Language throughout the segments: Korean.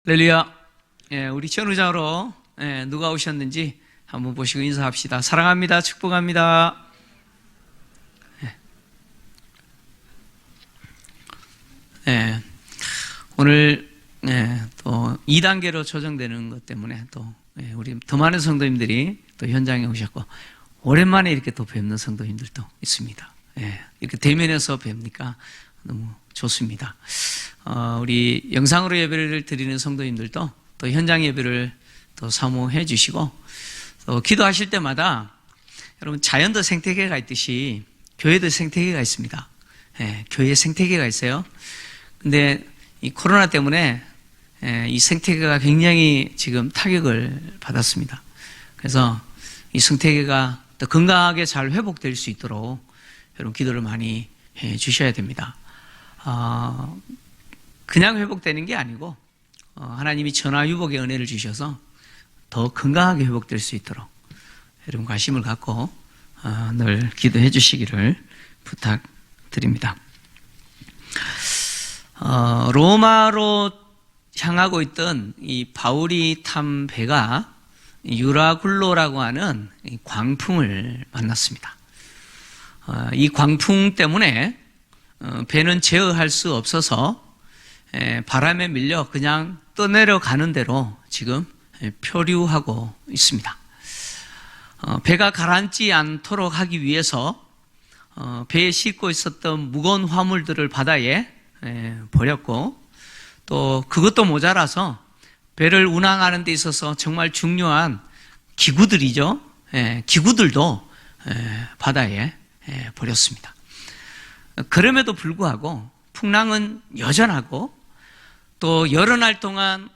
할렐루야. 우리 전우장으로 누가 오셨는지 한번 보시고 인사합시다. 사랑합니다. 축복합니다. 오늘 또 2단계로 조정되는 것 때문에 또 우리 더 많은 성도님들이 또 현장에 오셨고, 오랜만에 이렇게 또 뵙는 성도님들도 있습니다. 이렇게 대면해서 뵙니까 너무 좋습니다. 우리 영상으로 예배를 드리는 성도님들도 또 현장 예배를 또 사모해 주시고, 또 기도하실 때마다 여러분, 자연도 생태계가 있듯이 교회도 생태계가 있습니다. 교회 생태계가 있어요. 근데 이 코로나 때문에 이 생태계가 굉장히 지금 타격을 받았습니다. 그래서 이 생태계가 더 건강하게 잘 회복될 수 있도록 여러분 기도를 많이 해 주셔야 됩니다. 그냥 회복되는 게 아니고 하나님이 전화유복의 은혜를 주셔서 더 건강하게 회복될 수 있도록 여러분 관심을 갖고 늘 기도해 주시기를 부탁드립니다. 로마로 향하고 있던 이 바울이 탄 배가 유라굴로라고 하는 광풍을 만났습니다. 이 광풍 때문에 배는 제어할 수 없어서 바람에 밀려 그냥 떠내려가는 대로 지금 표류하고 있습니다. 배가 가라앉지 않도록 하기 위해서 배에 싣고 있었던 무거운 화물들을 바다에 버렸고, 또 그것도 모자라서 배를 운항하는 데 있어서 정말 중요한 기구들이죠. 기구들도 바다에 버렸습니다. 그럼에도 불구하고 풍랑은 여전하고, 또 여러 날 동안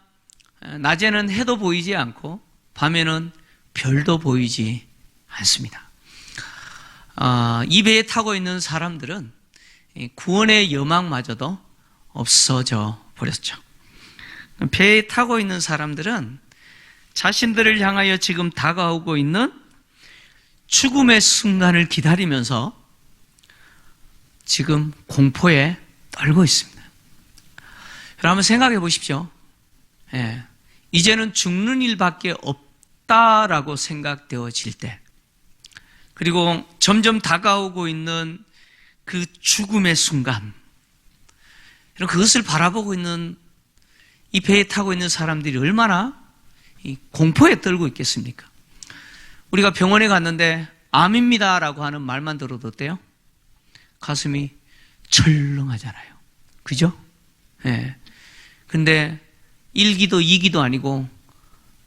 낮에는 해도 보이지 않고 밤에는 별도 보이지 않습니다. 이 배에 타고 있는 사람들은 구원의 여망마저도 없어져 버렸죠. 배에 타고 있는 사람들은 자신들을 향하여 지금 다가오고 있는 죽음의 순간을 기다리면서 지금 공포에 떨고 있습니다. 여러분 한번 생각해 보십시오. 이제는 죽는 일밖에 없다라고 생각되어질 때, 그리고 점점 다가오고 있는 그 죽음의 순간, 그것을 바라보고 있는 이 배에 타고 있는 사람들이 얼마나 공포에 떨고 있겠습니까? 우리가 병원에 갔는데 암입니다라고 하는 말만 들어도 어때요? 가슴이 철렁하잖아요. 그죠? 근데 1기도 2기도 아니고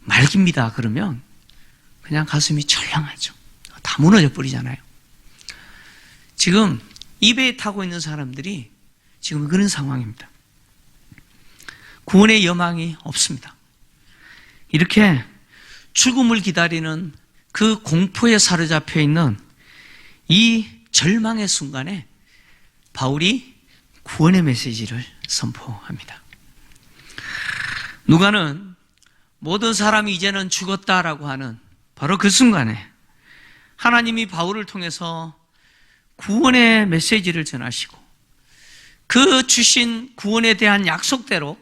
말기입니다 그러면 그냥 가슴이 철렁하죠. 다 무너져 버리잖아요. 지금 이 배에 타고 있는 사람들이 지금 그런 상황입니다. 구원의 여망이 없습니다. 이렇게 죽음을 기다리는 그 공포에 사로잡혀 있는 이 절망의 순간에 바울이 구원의 메시지를 선포합니다. 누가는 모든 사람이 이제는 죽었다라고 하는 바로 그 순간에 하나님이 바울을 통해서 구원의 메시지를 전하시고, 그 주신 구원에 대한 약속대로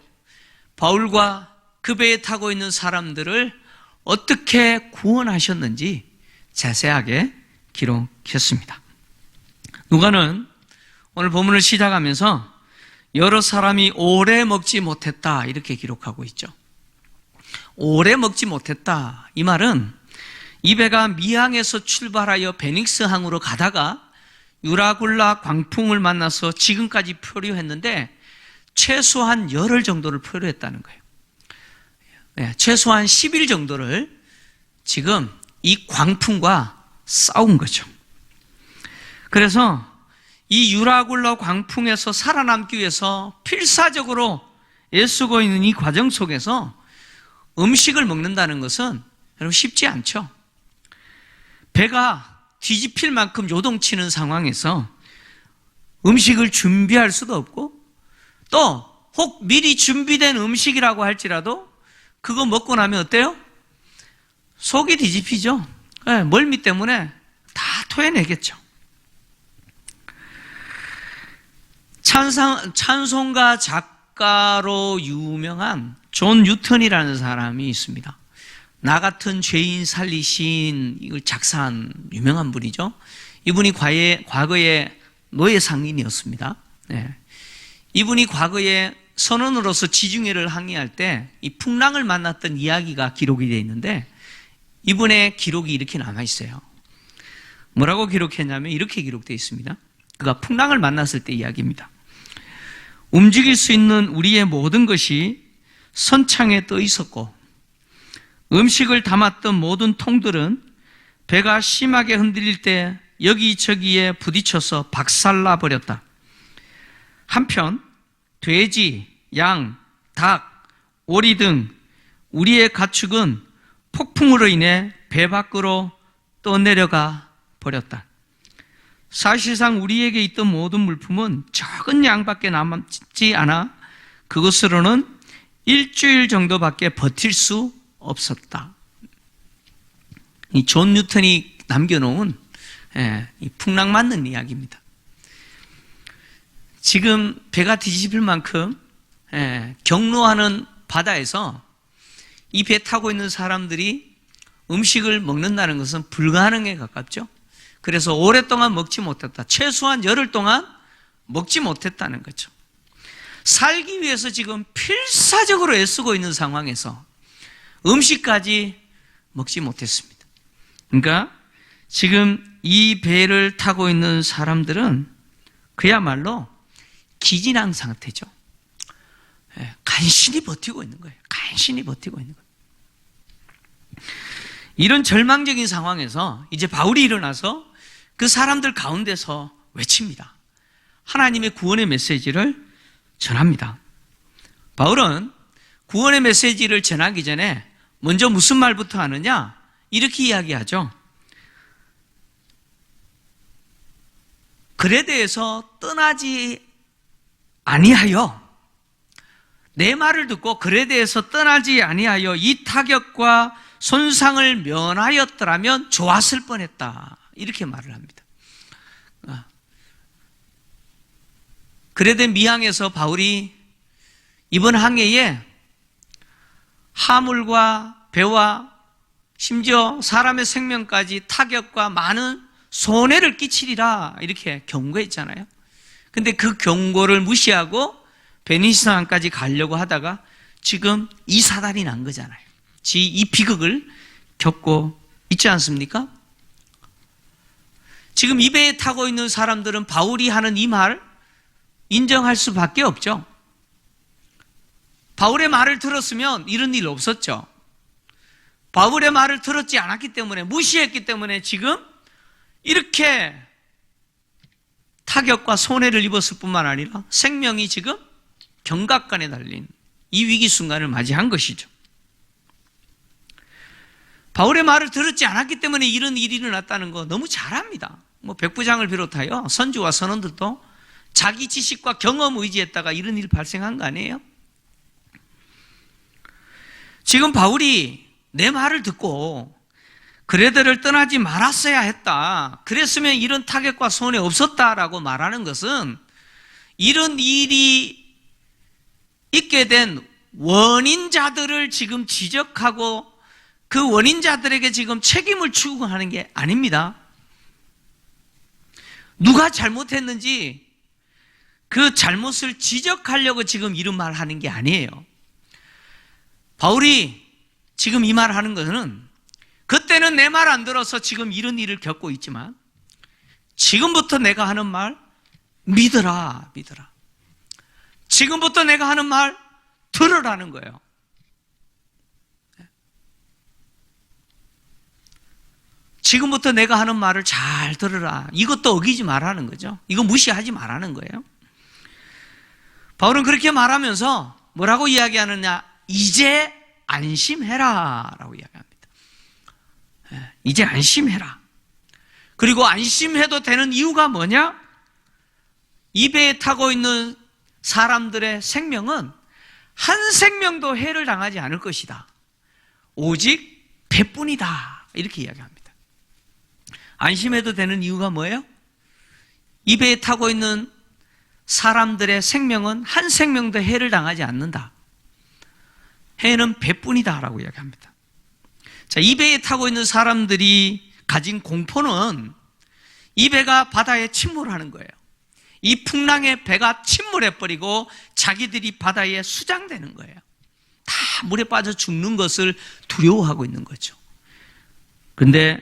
바울과 그 배에 타고 있는 사람들을 어떻게 구원하셨는지 자세하게 기록했습니다. 누가는 오늘 본문을 시작하면서 여러 사람이 오래 먹지 못했다 이렇게 기록하고 있죠. 오래 먹지 못했다, 이 말은 이 배가 미항에서 출발하여 베닉스 항으로 가다가 유라굴라 광풍을 만나서 지금까지 표류했는데 최소한 열흘 정도를 표류했다는 거예요. 최소한 10일 정도를 지금 이 광풍과 싸운 거죠. 그래서 이 유라굴라 광풍에서 살아남기 위해서 필사적으로 애쓰고 있는 이 과정 속에서 음식을 먹는다는 것은 여러분 쉽지 않죠. 배가 뒤집힐 만큼 요동치는 상황에서 음식을 준비할 수도 없고, 또 혹 미리 준비된 음식이라고 할지라도 그거 먹고 나면 어때요? 속이 뒤집히죠. 멀미 때문에 다 토해내겠죠. 찬송가 과학가로 유명한 존 뉴턴이라는 사람이 있습니다. 나 같은 죄인 살리신 이걸 작사한 유명한 분이죠. 이분이 과거에 노예 상인이었습니다. 네. 이분이 과거에 선원으로서 지중해를 항해할 때 이 풍랑을 만났던 이야기가 기록이 되어 있는데, 이분의 기록이 이렇게 남아 있어요. 뭐라고 기록했냐면 이렇게 기록되어 있습니다. 그가 풍랑을 만났을 때 이야기입니다. 움직일 수 있는 우리의 모든 것이 선창에 떠 있었고, 음식을 담았던 모든 통들은 배가 심하게 흔들릴 때 여기저기에 부딪혀서 박살나 버렸다. 한편 돼지, 양, 닭, 오리 등 우리의 가축은 폭풍으로 인해 배 밖으로 떠내려가 버렸다. 사실상 우리에게 있던 모든 물품은 적은 양밖에 남지 않아 그것으로는 일주일 정도밖에 버틸 수 없었다. 이 존 뉴턴이 남겨놓은 이 풍랑 맞는 이야기입니다. 지금 배가 뒤집힐 만큼 경로하는 바다에서 이 배 타고 있는 사람들이 음식을 먹는다는 것은 불가능에 가깝죠. 그래서 오랫동안 먹지 못했다. 최소한 열흘 동안 먹지 못했다는 거죠. 살기 위해서 지금 필사적으로 애쓰고 있는 상황에서 음식까지 먹지 못했습니다. 그러니까 지금 이 배를 타고 있는 사람들은 그야말로 기진항 상태죠. 간신히 버티고 있는 거예요. 간신히 버티고 있는 거예요. 이런 절망적인 상황에서 이제 바울이 일어나서 그 사람들 가운데서 외칩니다. 하나님의 구원의 메시지를 전합니다. 바울은 구원의 메시지를 전하기 전에 먼저 무슨 말부터 하느냐? 이렇게 이야기하죠. 글에 대해서 떠나지 아니하여, 내 말을 듣고 글에 대해서 떠나지 아니하여 이 타격과 손상을 면하였더라면 좋았을 뻔했다. 이렇게 말을 합니다. 그레데 미항에서 바울이 이번 항해에 하물과 배와 심지어 사람의 생명까지 타격과 많은 손해를 끼치리라 이렇게 경고했잖아요. 근데 그 경고를 무시하고 베니스항까지 가려고 하다가 지금 이 사단이 난 거잖아요. 이 비극을 겪고 있지 않습니까? 지금 이 배에 타고 있는 사람들은 바울이 하는 이 말 인정할 수밖에 없죠. 바울의 말을 들었으면 이런 일 없었죠. 바울의 말을 들었지 않았기 때문에, 무시했기 때문에 지금 이렇게 타격과 손해를 입었을 뿐만 아니라 생명이 지금 경각간에 달린 이 위기 순간을 맞이한 것이죠. 바울의 말을 들었지 않았기 때문에 이런 일이 일어났다는 거 너무 잘 압니다. 백부장을 비롯하여 선주와 선원들도 자기 지식과 경험 의지했다가 이런 일이 발생한 거 아니에요? 지금 바울이 내 말을 듣고 그레데를 떠나지 말았어야 했다, 그랬으면 이런 타격과 손해 없었다라고 말하는 것은 이런 일이 있게 된 원인자들을 지금 지적하고 그 원인자들에게 지금 책임을 추구하는 게 아닙니다. 누가 잘못했는지 그 잘못을 지적하려고 지금 이런 말 하는 게 아니에요. 바울이 지금 이 말 하는 것은 그때는 내 말 안 들어서 지금 이런 일을 겪고 있지만 지금부터 내가 하는 말 믿어라, 믿어라. 지금부터 내가 하는 말 들으라는 거예요. 지금부터 내가 하는 말을 잘 들으라. 이것도 어기지 말라는 거죠. 이거 무시하지 말라는 거예요. 바울은 그렇게 말하면서 뭐라고 이야기하느냐? 이제 안심해라 라고 이야기합니다. 이제 안심해라. 그리고 안심해도 되는 이유가 뭐냐? 이 배에 타고 있는 사람들의 생명은 한 생명도 해를 당하지 않을 것이다. 오직 배뿐이다. 이렇게 이야기합니다. 안심해도 되는 이유가 뭐예요? 이 배에 타고 있는 사람들의 생명은 한 생명도 해를 당하지 않는다. 해는 배뿐이다라고 이야기합니다. 자, 이 배에 타고 있는 사람들이 가진 공포는 이 배가 바다에 침몰하는 거예요. 이 풍랑에 배가 침몰해버리고 자기들이 바다에 수장되는 거예요. 다 물에 빠져 죽는 것을 두려워하고 있는 거죠. 그런데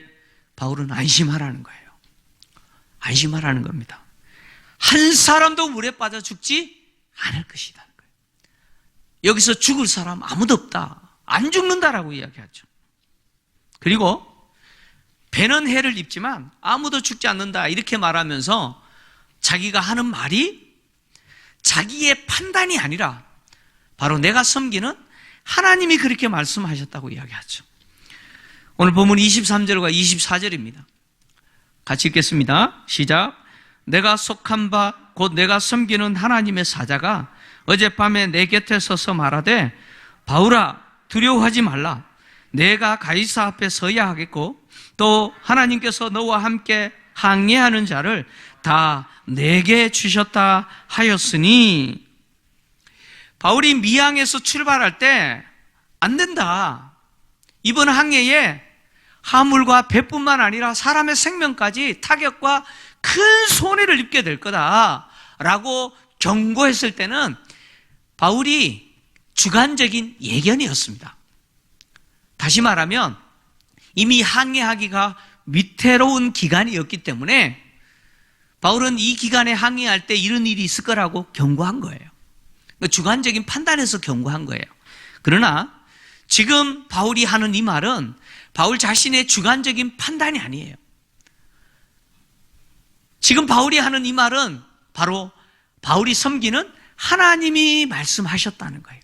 바울은 안심하라는 거예요. 안심하라는 겁니다. 한 사람도 물에 빠져 죽지 않을 것이라는 거예요. 여기서 죽을 사람 아무도 없다. 안 죽는다라고 이야기하죠. 그리고 배는 해를 입지만 아무도 죽지 않는다 이렇게 말하면서 자기가 하는 말이 자기의 판단이 아니라 바로 내가 섬기는 하나님이 그렇게 말씀하셨다고 이야기하죠. 오늘 본문 23절과 24절입니다. 같이 읽겠습니다. 시작. 내가 속한 바 곧 내가 섬기는 하나님의 사자가 어젯밤에 내 곁에 서서 말하되 바울아 두려워하지 말라. 내가 가이사 앞에 서야 하겠고 또 하나님께서 너와 함께 항해하는 자를 다 내게 주셨다 하였으니, 바울이 미항에서 출발할 때 안 된다. 이번 항해에 화물과 배뿐만 아니라 사람의 생명까지 타격과 큰 손해를 입게 될 거다라고 경고했을 때는 바울이 주관적인 예견이었습니다. 다시 말하면 이미 항해하기가 위태로운 기간이었기 때문에 바울은 이 기간에 항해할 때 이런 일이 있을 거라고 경고한 거예요. 주관적인 판단에서 경고한 거예요. 그러나 지금 바울이 하는 이 말은 바울 자신의 주관적인 판단이 아니에요. 지금 바울이 하는 이 말은 바로 바울이 섬기는 하나님이 말씀하셨다는 거예요.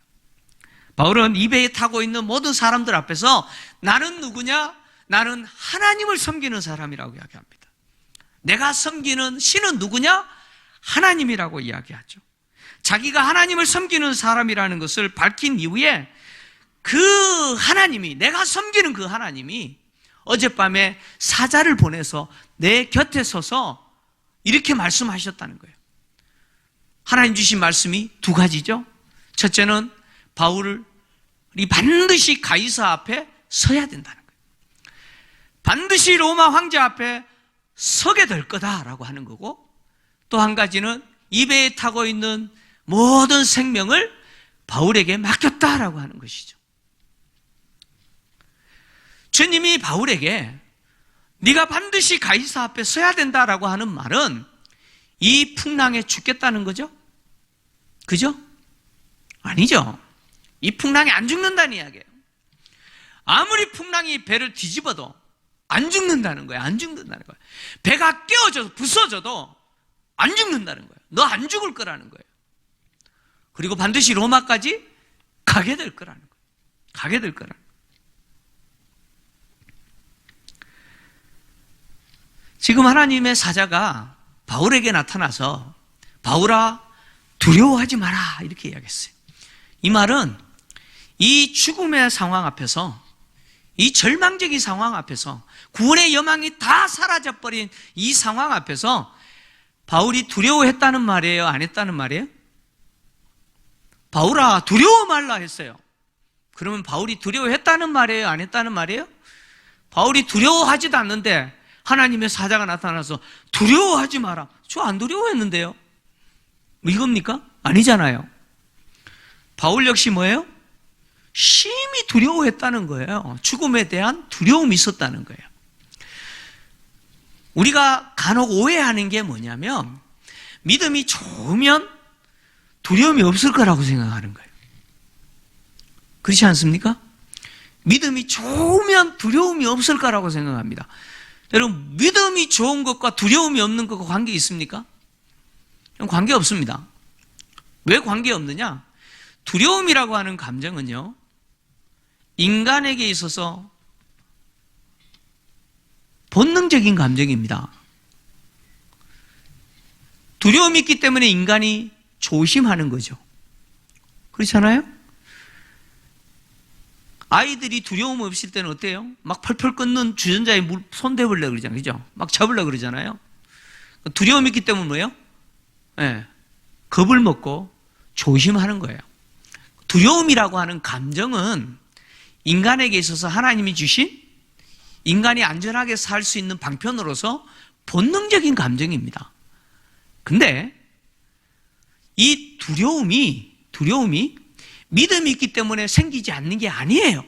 바울은 이 배에 타고 있는 모든 사람들 앞에서 나는 누구냐? 나는 하나님을 섬기는 사람이라고 이야기합니다. 내가 섬기는 신은 누구냐? 하나님이라고 이야기하죠. 자기가 하나님을 섬기는 사람이라는 것을 밝힌 이후에 그 하나님이, 내가 섬기는 그 하나님이 어젯밤에 사자를 보내서 내 곁에 서서 이렇게 말씀하셨다는 거예요. 하나님 주신 말씀이 두 가지죠. 첫째는 바울이 반드시 가이사 앞에 서야 된다는 거예요. 반드시 로마 황제 앞에 서게 될 거다라고 하는 거고, 또 한 가지는 이 배에 타고 있는 모든 생명을 바울에게 맡겼다라고 하는 것이죠. 주님이 바울에게 네가 반드시 가이사 앞에 서야 된다라고 하는 말은 이 풍랑에 죽겠다는 거죠? 그죠? 아니죠. 이 풍랑에 안 죽는다는 이야기예요. 아무리 풍랑이 배를 뒤집어도 안 죽는다는 거예요. 안 죽는다는 거예요. 배가 깨어져서 부서져도 안 죽는다는 거예요. 너 안 죽을 거라는 거예요. 그리고 반드시 로마까지 가게 될 거라는 거예요. 가게 될 거라는 거예요. 지금 하나님의 사자가 바울에게 나타나서 바울아 두려워하지 마라 이렇게 이야기했어요. 이 말은 이 죽음의 상황 앞에서, 이 절망적인 상황 앞에서, 구원의 여망이 다 사라져버린 이 상황 앞에서 바울이 두려워했다는 말이에요? 안 했다는 말이에요? 바울아 두려워 말라 했어요. 그러면 바울이 두려워했다는 말이에요? 안 했다는 말이에요? 바울이 두려워하지도 않는데 하나님의 사자가 나타나서 두려워하지 마라. 저 안 두려워했는데요. 이겁니까? 아니잖아요. 바울 역시 뭐예요? 심히 두려워했다는 거예요. 죽음에 대한 두려움이 있었다는 거예요. 우리가 간혹 오해하는 게 뭐냐면 믿음이 좋으면 두려움이 없을 거라고 생각하는 거예요. 그렇지 않습니까? 믿음이 좋으면 두려움이 없을 거라고 생각합니다. 여러분, 믿음이 좋은 것과 두려움이 없는 것과 관계 있습니까? 관계 없습니다. 왜 관계 없느냐? 두려움이라고 하는 감정은요, 인간에게 있어서 본능적인 감정입니다. 두려움이 있기 때문에 인간이 조심하는 거죠. 그렇잖아요? 아이들이 두려움 없을 때는 어때요? 막 펄펄 끓는 주전자에 물 손대보려고 그러잖아요. 그죠? 막 잡으려고 그러잖아요. 두려움이 있기 때문에 뭐예요? 네. 겁을 먹고 조심하는 거예요. 두려움이라고 하는 감정은 인간에게 있어서 하나님이 주신 인간이 안전하게 살 수 있는 방편으로서 본능적인 감정입니다. 근데 이 두려움이 믿음이 있기 때문에 생기지 않는 게 아니에요.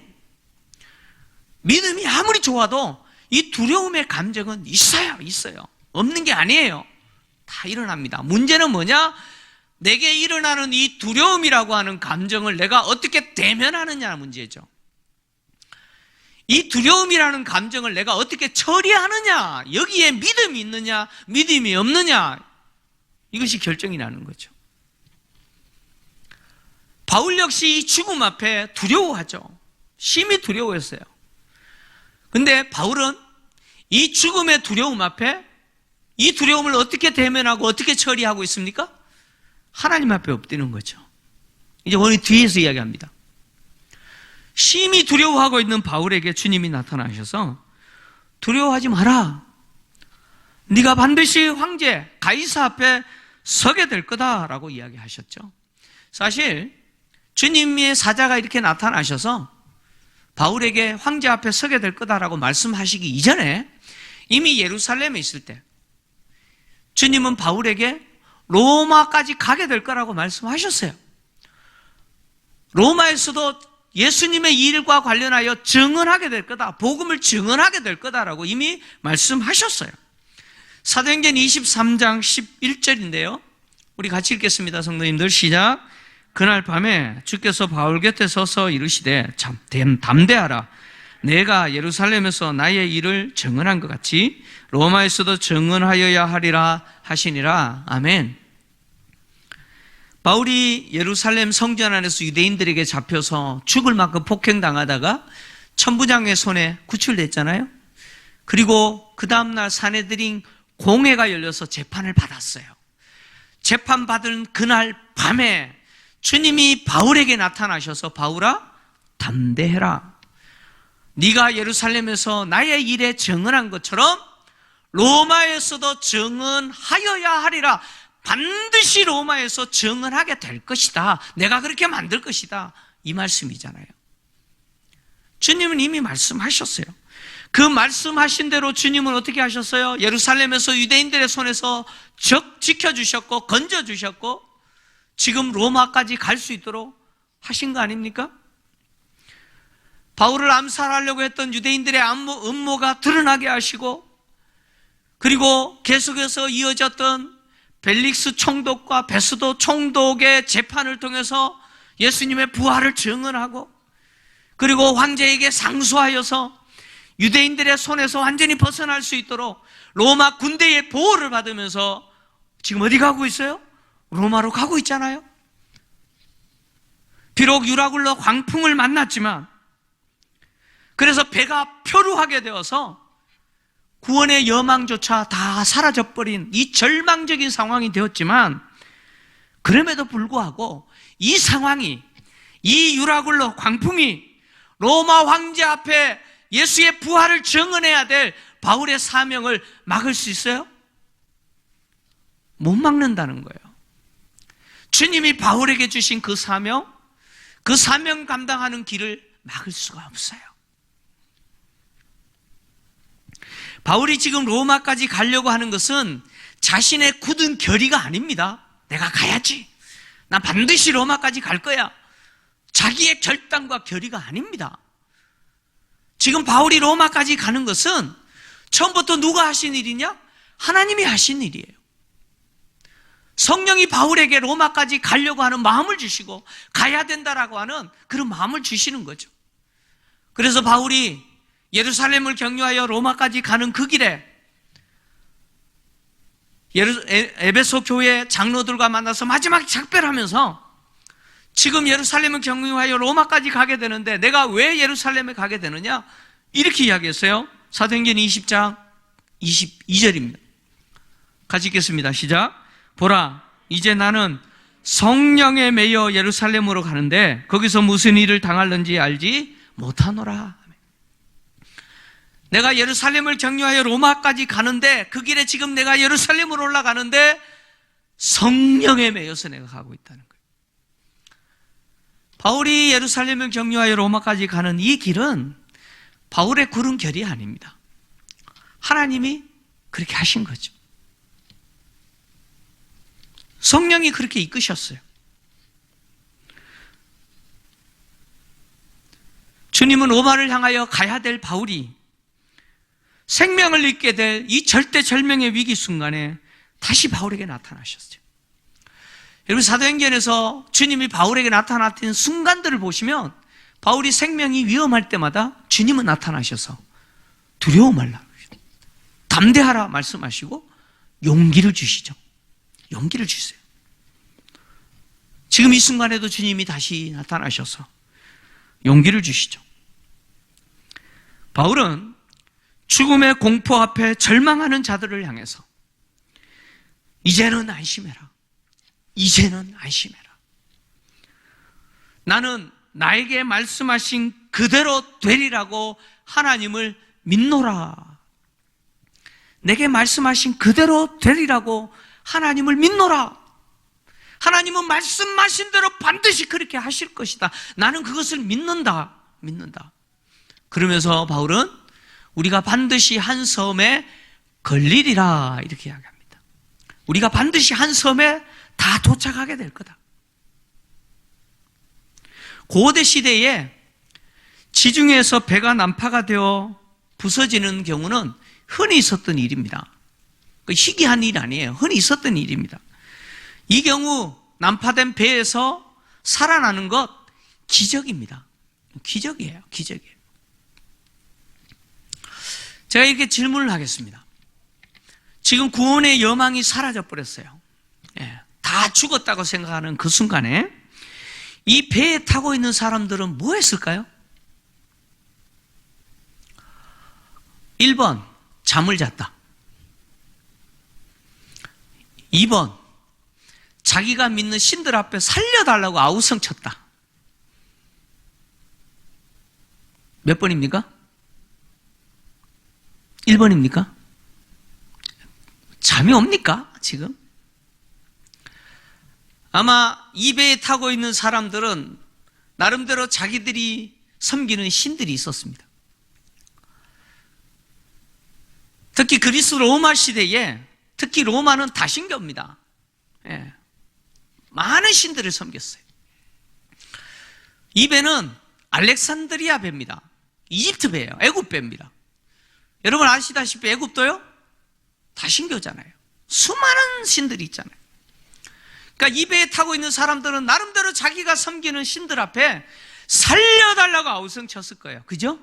믿음이 아무리 좋아도 이 두려움의 감정은 있어요. 없는 게 아니에요. 다 일어납니다. 문제는 뭐냐? 내게 일어나는 이 두려움이라고 하는 감정을 내가 어떻게 대면하느냐는 문제죠. 이 두려움이라는 감정을 내가 어떻게 처리하느냐, 여기에 믿음이 있느냐, 믿음이 없느냐, 이것이 결정이 나는 거죠. 바울 역시 이 죽음 앞에 두려워하죠. 심히 두려워했어요. 근데 바울은 이 죽음의 두려움 앞에 이 두려움을 어떻게 대면하고 어떻게 처리하고 있습니까? 하나님 앞에 엎드리는 거죠. 이제 오늘 뒤에서 이야기합니다. 심히 두려워하고 있는 바울에게 주님이 나타나셔서 두려워하지 마라. 네가 반드시 황제 가이사 앞에 서게 될 거다라고 이야기하셨죠. 사실 주님의 사자가 이렇게 나타나셔서 바울에게 황제 앞에 서게 될 거다라고 말씀하시기 이전에 이미 예루살렘에 있을 때 주님은 바울에게 로마까지 가게 될 거라고 말씀하셨어요. 로마에서도 예수님의 일과 관련하여 증언하게 될 거다, 복음을 증언하게 될 거다라고 이미 말씀하셨어요. 사도행전 23장 11절인데요. 우리 같이 읽겠습니다. 성도님들 시작. 그날 밤에 주께서 바울 곁에 서서 이르시되 참 담대하라. 내가 예루살렘에서 나의 일을 증언한 것 같이 로마에서도 증언하여야 하리라 하시니라. 아멘. 바울이 예루살렘 성전 안에서 유대인들에게 잡혀서 죽을 만큼 폭행당하다가 천부장의 손에 구출됐잖아요. 그리고 그 다음날 산헤드린 공회가 열려서 재판을 받았어요. 재판받은 그날 밤에 주님이 바울에게 나타나셔서 바울아 담대해라. 네가 예루살렘에서 나의 일에 증언한 것처럼 로마에서도 증언하여야 하리라. 반드시 로마에서 증언하게 될 것이다. 내가 그렇게 만들 것이다. 이 말씀이잖아요. 주님은 이미 말씀하셨어요. 그 말씀하신 대로 주님은 어떻게 하셨어요? 예루살렘에서 유대인들의 손에서 지켜주셨고 건져주셨고 지금 로마까지 갈 수 있도록 하신 거 아닙니까? 바울을 암살하려고 했던 유대인들의 음모가 드러나게 하시고 그리고 계속해서 이어졌던 벨릭스 총독과 베스도 총독의 재판을 통해서 예수님의 부활을 증언하고 그리고 황제에게 상소하여서 유대인들의 손에서 완전히 벗어날 수 있도록 로마 군대의 보호를 받으면서 지금 어디 가고 있어요? 로마로 가고 있잖아요. 비록 유라굴로 광풍을 만났지만 그래서 배가 표류하게 되어서 구원의 여망조차 다 사라져버린 이 절망적인 상황이 되었지만 그럼에도 불구하고 이 상황이 이 유라굴로 광풍이 로마 황제 앞에 예수의 부활을 증언해야 될 바울의 사명을 막을 수 있어요? 못 막는다는 거예요. 주님이 바울에게 주신 그 사명 감당하는 길을 막을 수가 없어요. 바울이 지금 로마까지 가려고 하는 것은 자신의 굳은 결의가 아닙니다. 내가 가야지. 나 반드시 로마까지 갈 거야. 자기의 결단과 결의가 아닙니다. 지금 바울이 로마까지 가는 것은 처음부터 누가 하신 일이냐? 하나님이 하신 일이에요. 성령이 바울에게 로마까지 가려고 하는 마음을 주시고 가야 된다라고 하는 그런 마음을 주시는 거죠. 그래서 바울이 예루살렘을 경유하여 로마까지 가는 그 길에 에베소 교회 장로들과 만나서 마지막 작별하면서 지금 예루살렘을 경유하여 로마까지 가게 되는데 내가 왜 예루살렘에 가게 되느냐? 이렇게 이야기했어요. 사도행전 20장 22절입니다. 같이 읽겠습니다. 시작. 보라, 이제 나는 성령에 매여 예루살렘으로 가는데 거기서 무슨 일을 당할는지 알지 못하노라. 내가 예루살렘을 경유하여 로마까지 가는데 그 길에 지금 내가 예루살렘으로 올라가는데 성령에 매여서 내가 가고 있다는 거예요. 바울이 예루살렘을 격려하여 로마까지 가는 이 길은 바울의 구른 결이 아닙니다. 하나님이 그렇게 하신 거죠. 성령이 그렇게 이끄셨어요. 주님은 로마를 향하여 가야 될 바울이 생명을 잃게 될 이 절대절명의 위기 순간에 다시 바울에게 나타나셨어요. 여러분, 사도행전에서 주님이 바울에게 나타났던 순간들을 보시면 바울이 생명이 위험할 때마다 주님은 나타나셔서 두려워 말라, 담대하라 말씀하시고 용기를 주시죠. 용기를 주세요. 지금 이 순간에도 주님이 다시 나타나셔서 용기를 주시죠. 바울은 죽음의 공포 앞에 절망하는 자들을 향해서 이제는 안심해라. 이제는 안심해라. 나는 나에게 말씀하신 그대로 되리라고 하나님을 믿노라. 내게 말씀하신 그대로 되리라고 하나님을 믿노라. 하나님은 말씀하신 대로 반드시 그렇게 하실 것이다. 나는 그것을 믿는다. 그러면서 바울은 우리가 반드시 한 섬에 걸리리라 이렇게 이야기합니다. 우리가 반드시 한 섬에 다 도착하게 될 거다. 고대 시대에 지중해에서 배가 난파가 되어 부서지는 경우는 흔히 있었던 일입니다. 희귀한 일이 아니에요. 흔히 있었던 일입니다. 이 경우 난파된 배에서 살아나는 것 기적입니다. 기적이에요. 제가 이렇게 질문을 하겠습니다. 지금 구원의 여망이 사라져 버렸어요. 다 죽었다고 생각하는 그 순간에 이 배에 타고 있는 사람들은 뭐 했을까요? 1번, 잠을 잤다. 2번, 자기가 믿는 신들 앞에 살려달라고 아우성 쳤다. 몇 번입니까? 1번입니까? 잠이 옵니까? 지금? 아마 이 배에 타고 있는 사람들은 나름대로 자기들이 섬기는 신들이 있었습니다. 특히 그리스 로마 시대에, 특히 로마는 다신교입니다. 많은 신들을 섬겼어요. 이 배는 알렉산드리아 배입니다. 이집트 배예요. 애굽 배입니다. 여러분 아시다시피 애굽도요? 다신교잖아요. 수많은 신들이 있잖아요. 그러니까 이 배에 타고 있는 사람들은 나름대로 자기가 섬기는 신들 앞에 살려달라고 아우성 쳤을 거예요. 그죠?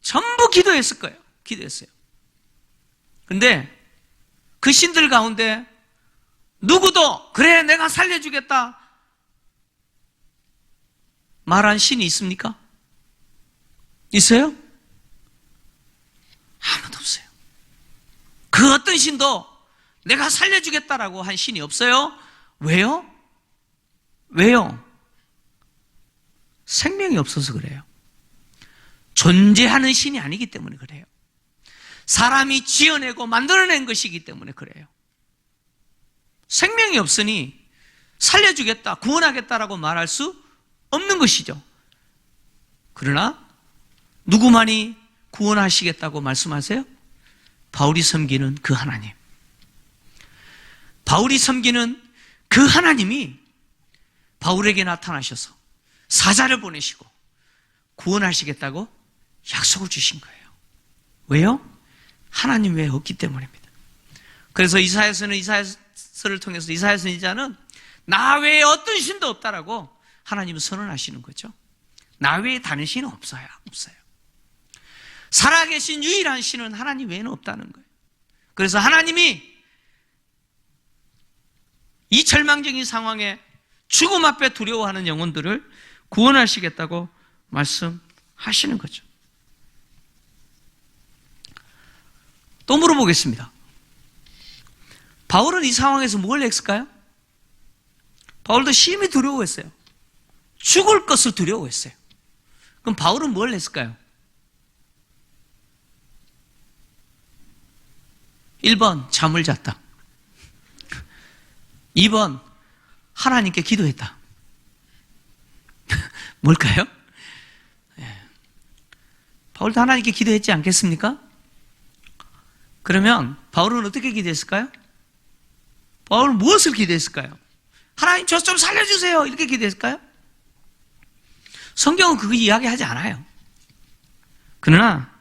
전부 기도했을 거예요. 기도했어요. 근데 그 신들 가운데 누구도 그래 내가 살려주겠다 말한 신이 있습니까? 있어요? 아무도 없어요. 그 어떤 신도 내가 살려주겠다라고 한 신이 없어요. 왜요? 생명이 없어서 그래요. 존재하는 신이 아니기 때문에 그래요. 사람이 지어내고 만들어낸 것이기 때문에 그래요. 생명이 없으니 살려주겠다, 구원하겠다라고 말할 수 없는 것이죠. 그러나 누구만이 구원하시겠다고 말씀하세요? 바울이 섬기는 그 하나님. 바울이 섬기는 그 하나님이 바울에게 나타나셔서 사자를 보내시고 구원하시겠다고 약속을 주신 거예요. 왜요? 하나님 외에 없기 때문입니다. 그래서 이사야서는 이사야서를 통해서 이사야 선지자는 나 외에 어떤 신도 없다라고 하나님은 선언하시는 거죠. 나 외에 다른 신은 없어요. 살아계신 유일한 신은 하나님 외에는 없다는 거예요. 그래서 하나님이 이 절망적인 상황에 죽음 앞에 두려워하는 영혼들을 구원하시겠다고 말씀하시는 거죠. 또 물어보겠습니다. 바울은 이 상황에서 뭘 했을까요? 바울도 심히 두려워했어요. 죽을 것을 두려워했어요. 그럼 바울은 뭘 했을까요? 1번, 잠을 잤다. 2번, 하나님께 기도했다. 뭘까요? 바울도 하나님께 기도했지 않겠습니까? 그러면 바울은 어떻게 기도했을까요? 바울은 무엇을 기도했을까요? 하나님 저 좀 살려주세요 이렇게 기도했을까요? 성경은 그거 이야기하지 않아요. 그러나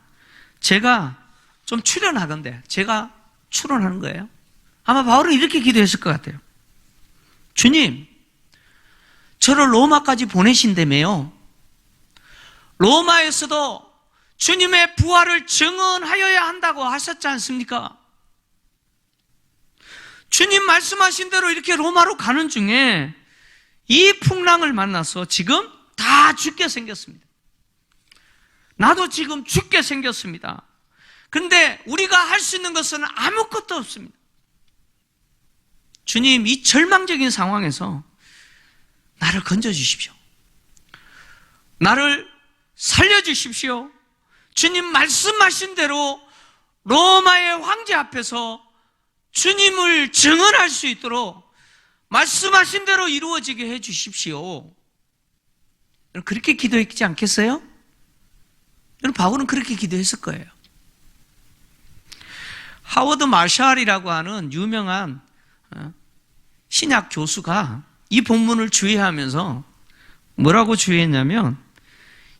제가 좀 추론하건대, 제가 추론하는 거예요. 아마 바울은 이렇게 기도했을 것 같아요. 주님, 저를 로마까지 보내신다며요. 로마에서도 주님의 부활을 증언하여야 한다고 하셨지 않습니까? 주님 말씀하신 대로 이렇게 로마로 가는 중에 이 풍랑을 만나서 지금 다 죽게 생겼습니다. 나도 지금 죽게 생겼습니다. 그런데 우리가 할 수 있는 것은 아무것도 없습니다. 주님, 이 절망적인 상황에서 나를 건져주십시오. 나를 살려주십시오. 주님 말씀하신 대로 로마의 황제 앞에서 주님을 증언할 수 있도록 말씀하신 대로 이루어지게 해 주십시오. 그렇게 기도했지 않겠어요? 바울은 그렇게 기도했을 거예요. 하워드 마샬이라고 하는 유명한 신약 교수가 이 본문을 주의하면서 뭐라고 주의했냐면,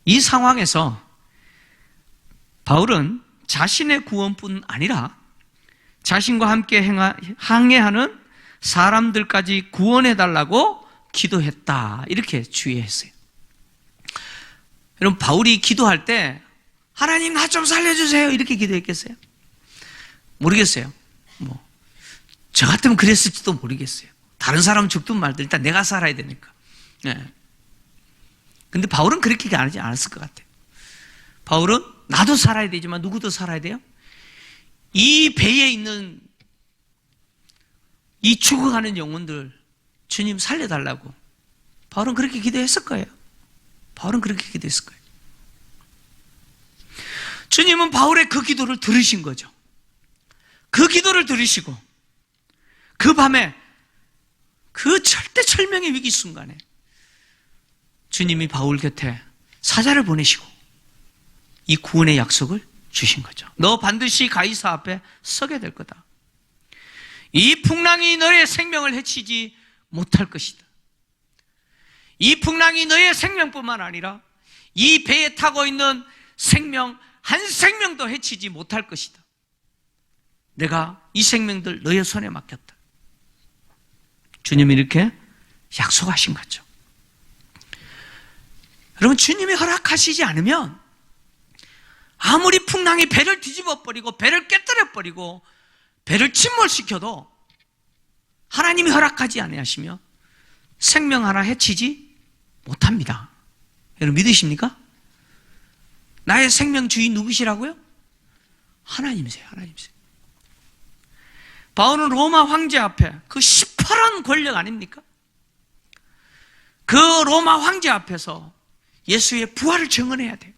이 상황에서 바울은 자신의 구원뿐 아니라 자신과 함께 항해하는 사람들까지 구원해달라고 기도했다, 이렇게 주의했어요. 여러분, 바울이 기도할 때 하나님 나 좀 살려주세요 이렇게 기도했겠어요? 모르겠어요. 저 같으면 그랬을지도 모르겠어요. 다른 사람 죽든 말든 일단 내가 살아야 되니까. 근데 바울은 그렇게 하지 않았을 것 같아요. 바울은 나도 살아야 되지만 누구도 살아야 돼요? 이 배에 있는 이 죽어가는 영혼들 주님 살려달라고 바울은 그렇게 기도했을 거예요. 바울은 그렇게 기도했을 거예요. 주님은 바울의 그 기도를 들으신 거죠. 그 기도를 들으시고 그 밤에 그 절대철명의 위기 순간에 주님이 바울 곁에 사자를 보내시고 이 구원의 약속을 주신 거죠. 너 반드시 가이사 앞에 서게 될 거다. 이 풍랑이 너의 생명을 해치지 못할 것이다. 이 풍랑이 너의 생명뿐만 아니라 이 배에 타고 있는 생명 한 생명도 해치지 못할 것이다. 내가 이 생명들 너의 손에 맡겼다. 주님이 이렇게 약속하신 거죠. 여러분, 주님이 허락하시지 않으면 아무리 풍랑이 배를 뒤집어버리고 배를 깨뜨려버리고 배를 침몰시켜도 하나님이 허락하지 아니하시며 생명 하나 해치지 못합니다. 여러분 믿으십니까? 나의 생명 주인 누구시라고요? 하나님이세요. 하나님이세요. 바울은 로마 황제 앞에 그 시퍼런 권력 아닙니까? 그 로마 황제 앞에서 예수의 부활을 증언해야 돼요.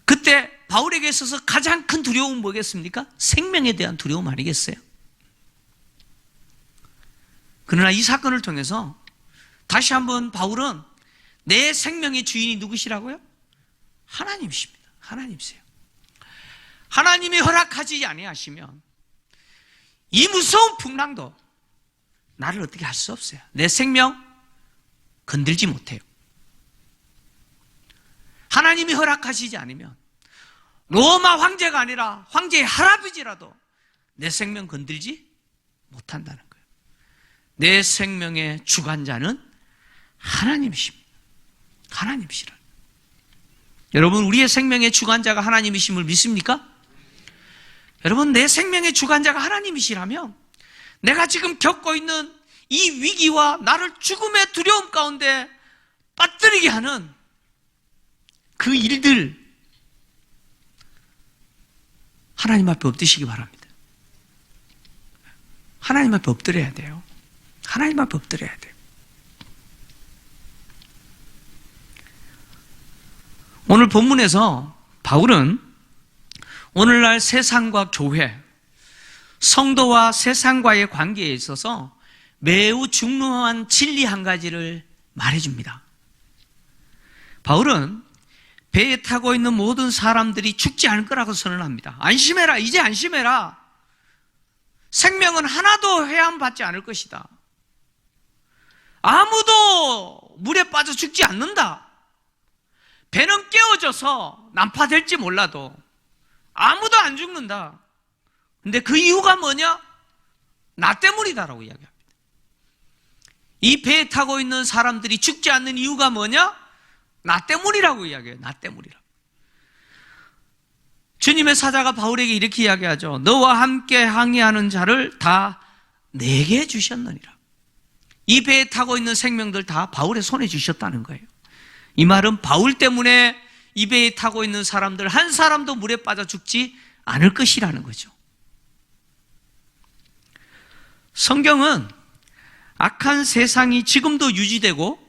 그때 바울에게 있어서 가장 큰 두려움은 뭐겠습니까? 생명에 대한 두려움 아니겠어요? 그러나 이 사건을 통해서 다시 한번 바울은 내 생명의 주인이 누구시라고요? 하나님이십니다. 하나님이세요. 하나님이 허락하지 아니하시면 이 무서운 풍랑도 나를 어떻게 할 수 없어요. 내 생명 건들지 못해요. 하나님이 허락하시지 않으면 로마 황제가 아니라 황제의 할아버지라도 내 생명 건들지 못한다는 거예요. 내 생명의 주관자는 하나님이십니다. 하나님이시라. 여러분, 우리의 생명의 주관자가 하나님이심을 믿습니까? 여러분, 내 생명의 주관자가 하나님이시라면 내가 지금 겪고 있는 이 위기와 나를 죽음의 두려움 가운데 빠뜨리게 하는 그 일들 하나님 앞에 엎드시기 바랍니다. 하나님 앞에 엎드려야 돼요. 하나님 앞에 엎드려야 돼요. 오늘 본문에서 바울은 오늘날 세상과 교회, 성도와 세상과의 관계에 있어서 매우 중요한 진리 한 가지를 말해줍니다. 바울은 배에 타고 있는 모든 사람들이 죽지 않을 거라고 선언합니다. 안심해라, 이제 안심해라. 생명은 하나도 해함받지 않을 것이다. 아무도 물에 빠져 죽지 않는다. 배는 깨어져서 난파될지 몰라도 아무도 안 죽는다. 근데 그 이유가 뭐냐? 나 때문이다라고 이야기합니다. 이 배에 타고 있는 사람들이 죽지 않는 이유가 뭐냐? 나 때문이라고 이야기해요. 나 때문이라고. 주님의 사자가 바울에게 이렇게 이야기하죠. 너와 함께 항해하는 자를 다 내게 주셨느니라. 이 배에 타고 있는 생명들 다 바울의 손에 주셨다는 거예요. 이 말은 바울 때문에 이 배에 타고 있는 사람들 한 사람도 물에 빠져 죽지 않을 것이라는 거죠. 성경은 악한 세상이 지금도 유지되고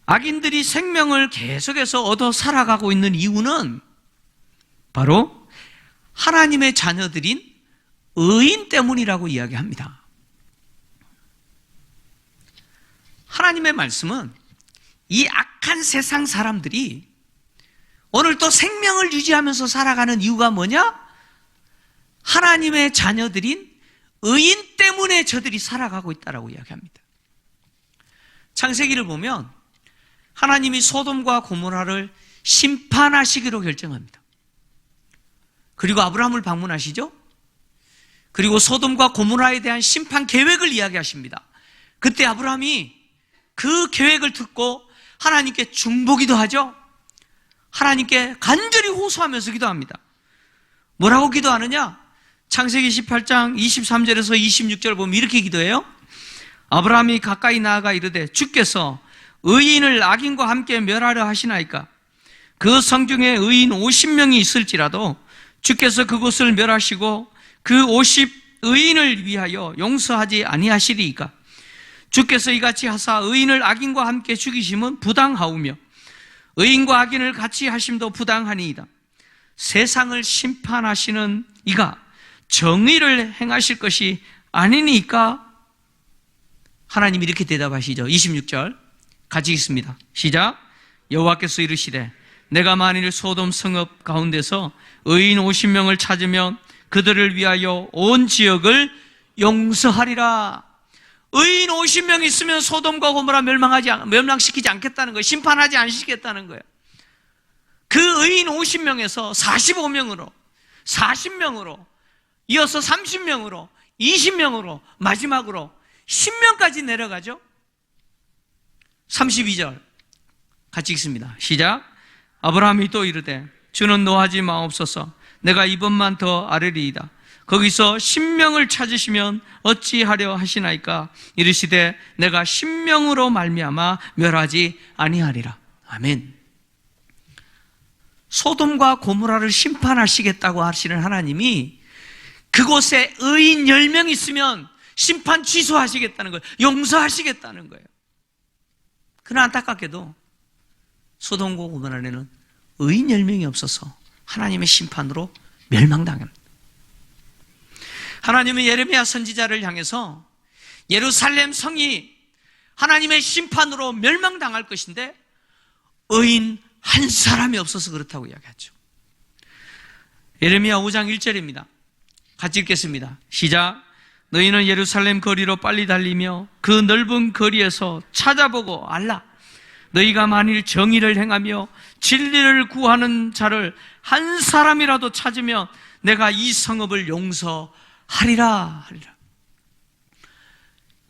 악인들이 생명을 계속해서 얻어 살아가고 있는 이유는 바로 하나님의 자녀들인 의인 때문이라고 이야기합니다. 하나님의 말씀은 이 악한 세상 사람들이 오늘 또 생명을 유지하면서 살아가는 이유가 뭐냐? 하나님의 자녀들인 의인 때문에 저들이 살아가고 있다고 이야기합니다. 창세기를 보면 하나님이 소돔과 고모라를 심판하시기로 결정합니다. 그리고 아브라함을 방문하시죠. 그리고 소돔과 고모라에 대한 심판 계획을 이야기하십니다. 그때 아브라함이 그 계획을 듣고 하나님께 중보기도 하죠. 하나님께 간절히 호소하면서 기도합니다. 뭐라고 기도하느냐? 창세기 18장 23절에서 26절 보면 이렇게 기도해요. 아브라함이 가까이 나아가 이르되 주께서 의인을 악인과 함께 멸하려 하시나이까? 그 성중에 의인 50명이 있을지라도 주께서 그곳을 멸하시고 그 50 의인을 위하여 용서하지 아니하시리이까? 주께서 이같이 하사 의인을 악인과 함께 죽이심은 부당하오며 의인과 악인을 같이 하심도 부당하니이다. 세상을 심판하시는 이가 정의를 행하실 것이 아니니까? 하나님이 이렇게 대답하시죠. 26절 같이 읽습니다. 시작. 여호와께서 이르시되 내가 만일 소돔 성읍 가운데서 의인 50명을 찾으면 그들을 위하여 온 지역을 용서하리라. 의인 50명 있으면 소돔과 고모라 멸망시키지 않겠다는 거예요. 심판하지 않으시겠다는 거예요. 그 의인 50명에서 45명으로 40명으로 이어서 30명으로 20명으로 마지막으로 10명까지 내려가죠. 32절 같이 읽습니다. 시작. 아브라함이 또 이르되 주는 노하지 마옵소서. 내가 이번만 더 아뢰리이다. 거기서 10명을 찾으시면 어찌하려 하시나이까? 이르시되 내가 10명으로 말미암아 멸하지 아니하리라. 아멘. 소돔과 고모라를 심판하시겠다고 하시는 하나님이 그곳에 의인 10명 있으면 심판 취소하시겠다는 거예요. 용서하시겠다는 거예요. 그러나 안타깝게도 소돔과 고모라에는 의인 10명이 없어서 하나님의 심판으로 멸망당합니다. 하나님은 예레미야 선지자를 향해서 예루살렘 성이 하나님의 심판으로 멸망당할 것인데 의인 한 사람이 없어서 그렇다고 이야기하죠. 예레미야 5장 1절입니다. 같이 읽겠습니다. 시작. 너희는 예루살렘 거리로 빨리 달리며 그 넓은 거리에서 찾아보고 알라. 너희가 만일 정의를 행하며 진리를 구하는 자를 한 사람이라도 찾으면 내가 이 성읍을 용서하리라.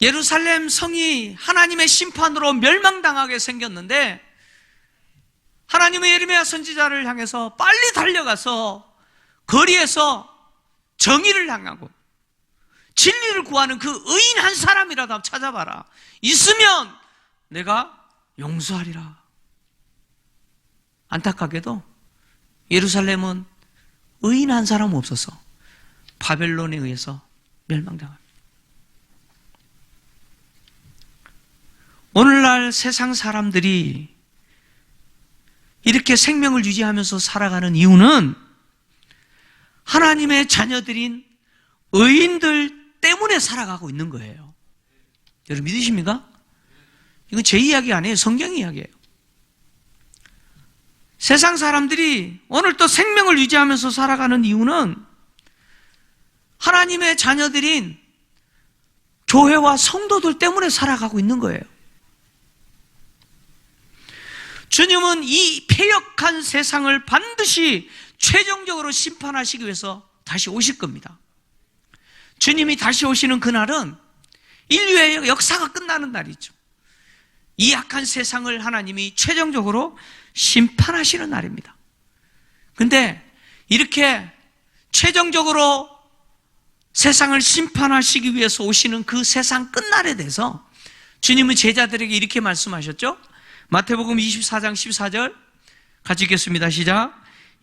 예루살렘 성이 하나님의 심판으로 멸망당하게 생겼는데 하나님은 예레미야 선지자를 향해서 빨리 달려가서 거리에서 정의를 향하고 진리를 구하는 그 의인 한 사람이라도 찾아봐라. 있으면 내가 용서하리라. 안타깝게도 예루살렘은 의인 한 사람 없어서 바벨론에 의해서 멸망당합니다. 오늘날 세상 사람들이 이렇게 생명을 유지하면서 살아가는 이유는 하나님의 자녀들인 의인들 때문에 살아가고 있는 거예요. 여러분 믿으십니까? 이건 제 이야기 아니에요. 성경 이야기예요. 세상 사람들이 오늘 또 생명을 유지하면서 살아가는 이유는 하나님의 자녀들인 교회와 성도들 때문에 살아가고 있는 거예요. 주님은 이 패역한 세상을 반드시 최종적으로 심판하시기 위해서 다시 오실 겁니다. 주님이 다시 오시는 그날은 인류의 역사가 끝나는 날이죠. 이 악한 세상을 하나님이 최종적으로 심판하시는 날입니다. 근데 이렇게 최종적으로 세상을 심판하시기 위해서 오시는 그 세상 끝날에 대해서 주님은 제자들에게 이렇게 말씀하셨죠. 마태복음 24장 14절 같이 읽겠습니다. 시작.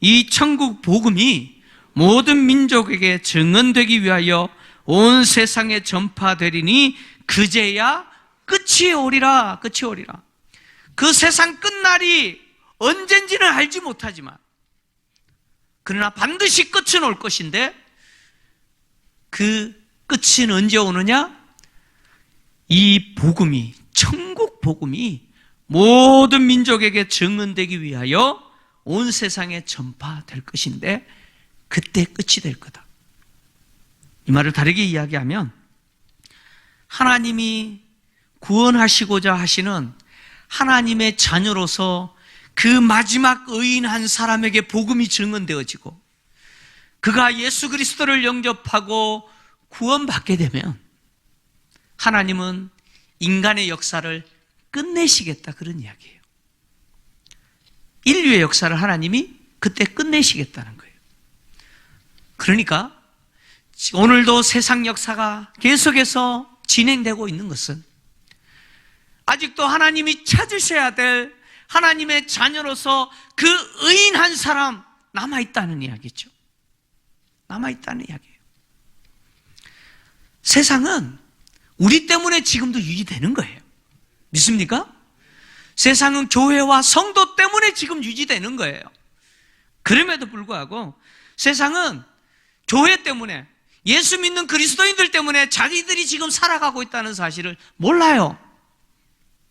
이 천국 복음이 모든 민족에게 증언되기 위하여 온 세상에 전파되리니 그제야 끝이 오리라. 끝이 오리라. 그 세상 끝날이 언젠지는 알지 못하지만 그러나 반드시 끝은 올 것인데 그 끝은 언제 오느냐? 이 복음이, 천국 복음이 모든 민족에게 증언되기 위하여 온 세상에 전파될 것인데 그때 끝이 될 거다. 이 말을 다르게 이야기하면 하나님이 구원하시고자 하시는 하나님의 자녀로서 그 마지막 의인 한 사람에게 복음이 증언되어지고 그가 예수 그리스도를 영접하고 구원받게 되면 하나님은 인간의 역사를 끝내시겠다, 그런 이야기예요. 인류의 역사를 하나님이 그때 끝내시겠다는 거예요. 그러니까 오늘도 세상 역사가 계속해서 진행되고 있는 것은 아직도 하나님이 찾으셔야 될 하나님의 자녀로서 그 의인 한 사람 남아있다는 이야기죠. 남아있다는 이야기예요. 세상은 우리 때문에 지금도 유지되는 거예요. 믿습니까? 세상은 교회와 성도 때문에 지금 유지되는 거예요. 그럼에도 불구하고 세상은 교회 때문에, 예수 믿는 그리스도인들 때문에 자기들이 지금 살아가고 있다는 사실을 몰라요.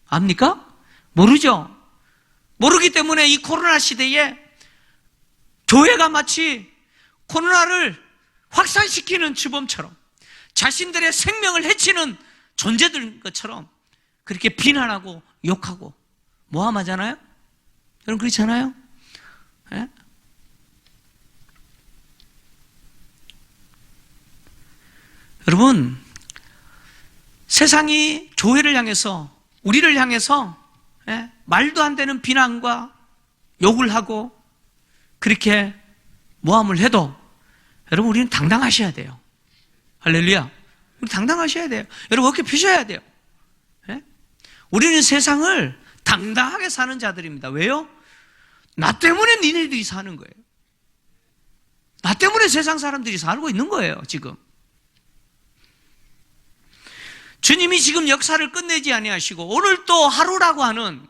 압니까? 모르죠. 모르기 때문에 이 코로나 시대에 교회가 마치 코로나를 확산시키는 주범처럼 자신들의 생명을 해치는 존재들인 것처럼 그렇게 비난하고 욕하고 모함하잖아요? 여러분 그렇잖아요? 예? 여러분, 세상이 교회를 향해서, 우리를 향해서 말도 안 되는 비난과 욕을 하고 그렇게 모함을 해도 여러분 우리는 당당하셔야 돼요. 할렐루야. 우리 당당하셔야 돼요. 여러분 어깨 펴셔야 돼요. 우리는 세상을 당당하게 사는 자들입니다. 왜요? 나 때문에 니네들이 사는 거예요. 나 때문에 세상 사람들이 살고 있는 거예요, 지금. 주님이 지금 역사를 끝내지 아니하시고 오늘 또 하루라고 하는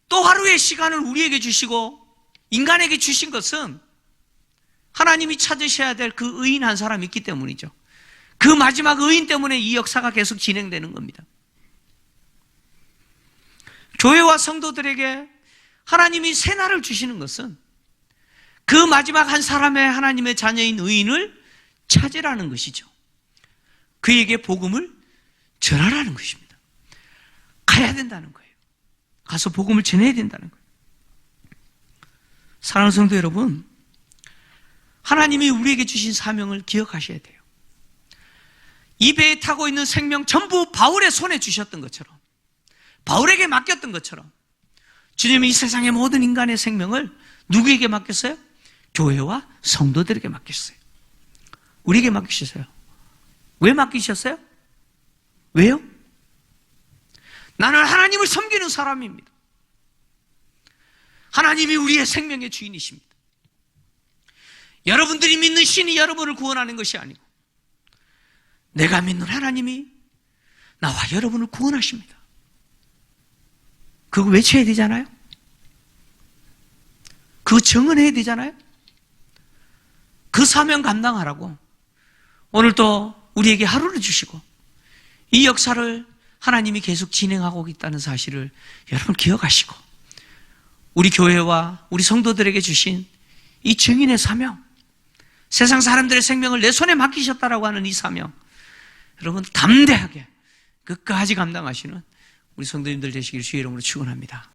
또 하루의 시간을 우리에게 주시고 인간에게 주신 것은 하나님이 찾으셔야 될 그 의인 한 사람이 있기 때문이죠. 그 마지막 의인 때문에 이 역사가 계속 진행되는 겁니다. 교회와 성도들에게 하나님이 새날을 주시는 것은 그 마지막 한 사람의 하나님의 자녀인 의인을 찾으라는 것이죠. 그에게 복음을 전하라는 것입니다. 가야 된다는 거예요. 가서 복음을 전해야 된다는 거예요. 사랑하는 성도 여러분, 하나님이 우리에게 주신 사명을 기억하셔야 돼요. 이 배에 타고 있는 생명 전부 바울의 손에 주셨던 것처럼, 바울에게 맡겼던 것처럼 주님이 이 세상의 모든 인간의 생명을 누구에게 맡겼어요? 교회와 성도들에게 맡겼어요. 우리에게 맡기셨어요. 왜 맡기셨어요? 왜요? 나는 하나님을 섬기는 사람입니다. 하나님이 우리의 생명의 주인이십니다. 여러분들이 믿는 신이 여러분을 구원하는 것이 아니고 내가 믿는 하나님이 나와 여러분을 구원하십니다. 그거 외쳐야 되잖아요? 그거 증언해야 되잖아요? 그 사명 감당하라고 오늘 또 우리에게 하루를 주시고 이 역사를 하나님이 계속 진행하고 있다는 사실을 여러분 기억하시고 우리 교회와 우리 성도들에게 주신 이 증인의 사명, 세상 사람들의 생명을 내 손에 맡기셨다라고 하는 이 사명, 여러분 담대하게 끝까지 감당하시는 우리 성도님들 되시길 주의 이름으로 축원합니다.